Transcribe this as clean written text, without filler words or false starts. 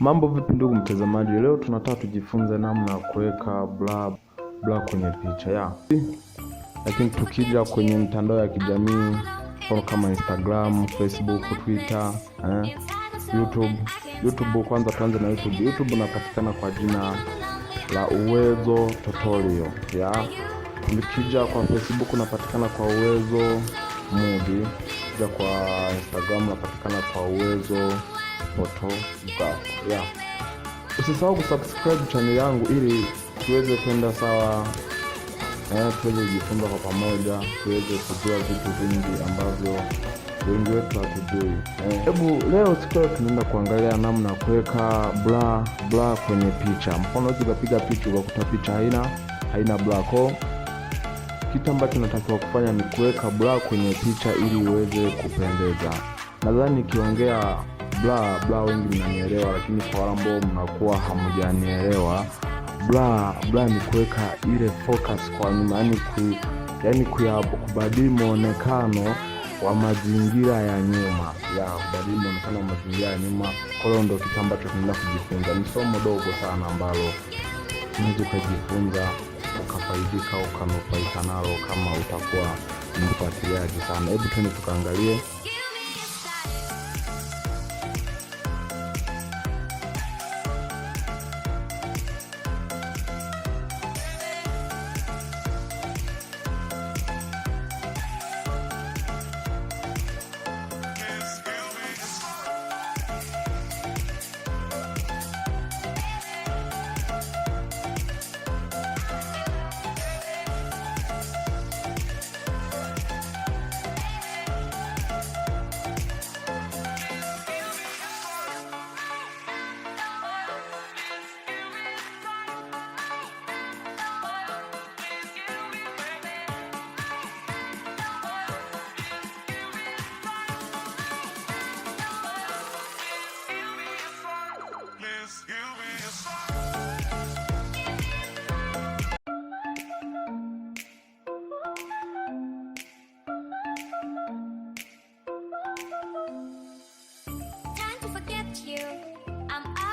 Mambo vipi ndugu mtazamaji, leo tunataka tujifunze namna ya kuweka blur kwenye picha Lakini tukija kwenye mitandao ya kijamii kama Instagram, Facebook, Twitter, YouTube. Kwanza tuanze na YouTube. YouTube unapatikana kwa jina la Uwezo Tutorial Tukija kwa Facebook unapatikana kwa Uwezo Movie. Tukija kwa Instagram unapatikana kwa Uwezo Photograph. Usisahau kusubscribe channel yangu ili tuweze kwenda sawa, tuweze kujifunza kwa pamoja, tuweze kujua vitu vingi ambavyo wengi wetu hatujui. Hebu leo tunaenda kuangalia namna ya kuweka blur kwenye picha. Mfano ukipiga picha ukakuta picha haina blur, kitu ambacho natakiwa kufanya ni kuweka blur kwenye picha ili iweze kupendeza. Nadhani nikiongea blur wengi mnanielewa, lakini kwa wale ambao mnakuwa hamjanielewa, blur ni kuweka ile focus kwa nyuma, yani kubadili muonekano wa mazingira ya nyuma, kubadili muonekano wa mazingira ya nyuma. Kwa hiyo ndio kitu ambacho tunaenda kujifunza. Ni somo dogo sana ambalo unaweza kujifunza ukafaidika, ukanufaika nalo kama utakuwa mfuatiliaji sana. Hebu twende tukaangalie. Time to forget you. I'm